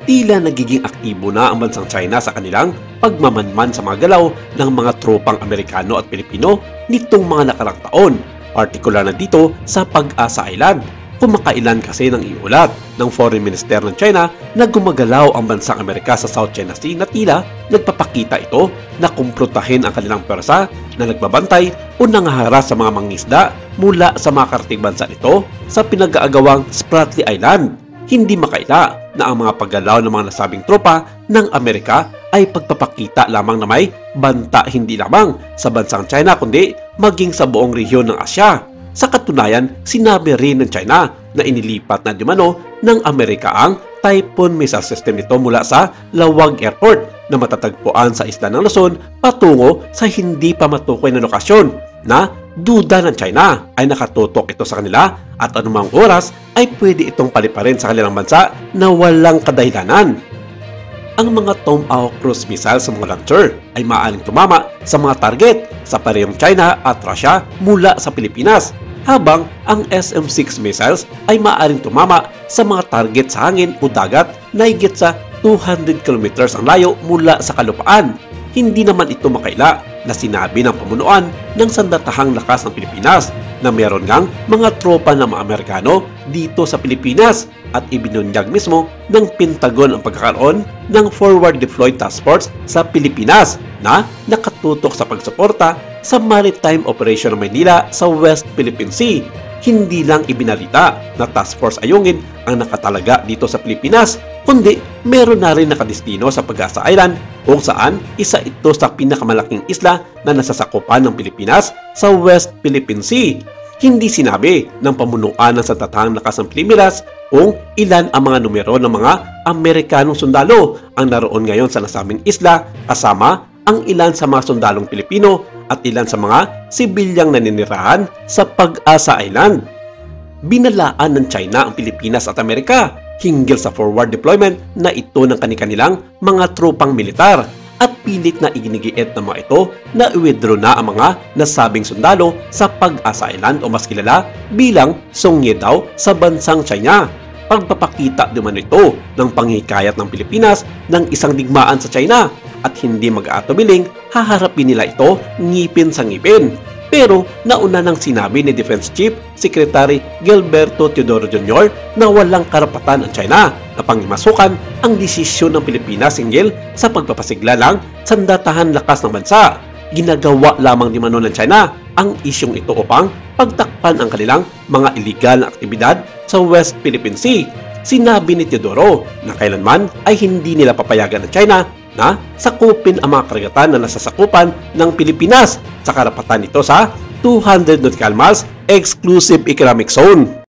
Tila nagiging aktibo na ang bansang China sa kanilang pagmamanman sa mga galaw ng mga tropang Amerikano at Pilipino nitong mga nakarang taon, partikular na dito sa Pag-asa Island. Kumakailan kasi ng iulat ng Foreign Minister ng China na gumagalaw ang bansang Amerika sa South China Sea na tila nagpapakita ito na kumplotahin ang kanilang pwersa na nagbabantay o nangaharas sa mga mangisda mula sa mga karating bansa nito sa pinag-aagawang Spratly Island. Hindi makaila na ang mga paggalaw ng mga nasabing tropa ng Amerika ay pagpapakita lamang na may banta hindi lamang sa bansang China kundi maging sa buong rehiyon ng Asya. Sa katunayan, sinabi rin ng China na inilipat na dumano ng Amerika ang Typhoon missile system nito mula sa Lawag Airport na matatagpuan sa isla ng Luzon patungo sa hindi pa matukoy na lokasyon na duda ng China ay nakatutok ito sa kanila at anumang oras ay pwede itong paliparin sa kanilang bansa na walang kadahilanan. Ang mga Tomahawk cruise missiles sa mga launcher ay maaaring tumama sa mga target sa parehong China at Russia mula sa Pilipinas, habang ang SM-6 missiles ay maaaring tumama sa mga target sa hangin o dagat na higit sa 200 kilometers ang layo mula sa kalupaan. Hindi naman ito makaila na sinabi ng pamunuan ng Sandatahang Lakas ng Pilipinas na meron ngang mga tropa ng mga Amerikano dito sa Pilipinas at ibinunyag mismo ng Pentagon ang pagkakaroon ng Forward Deployed Task Force sa Pilipinas na nakatutok sa pagsuporta sa Maritime Operation ng Maynila sa West Philippine Sea. Hindi lang ibinalita na Task Force Ayungin ang nakatalaga dito sa Pilipinas, kundi meron na rin nakadestino sa Pag-asa Island kung saan isa ito sa pinakamalaking isla na nasasakupan ng Pilipinas sa West Philippine Sea. Hindi sinabi ng pamunuan ng Sandatahang Lakas ng Pilipinas kung ilan ang mga numero ng mga Amerikanong sundalo ang naroon ngayon sa nasabing isla kasama ang ilan sa mga sundalong Pilipino at ilan sa mga sibilyang naninirahan sa Pag-asa Island. Binalaan ng China ang Pilipinas at Amerika hinggil sa forward deployment na ito ng kanilang mga tropang militar at pilit na iginigiit ng mga ito na i-withdraw na ang mga nasabing sundalo sa Pag-asa Island o mas kilala bilang Songye daw sa bansang China. Pagpapakita naman ito ng panghikayat ng Pilipinas ng isang digmaan sa China at hindi mag-aatubiling haharapin nila ito ngipin sa ngipin. Pero nauna nang sinabi ni Defense Chief Secretary Gilberto Teodoro Jr. na walang karapatan ang China na pangimasukan ang desisyon ng Pilipinas hinggil sa pagpapasigla ng Sandatahan Lakas ng bansa. Ginagawa lamang di mano ng China ang isyong ito upang pagtakpan ang kanilang mga iligal na aktibidad sa West Philippine Sea. Sinabi ni Teodoro na kailanman ay hindi nila papayagan ng China na sakupin ang mga karagatan na nasasakupan ng Pilipinas sa karapatan nito sa 200 nautical miles exclusive economic zone.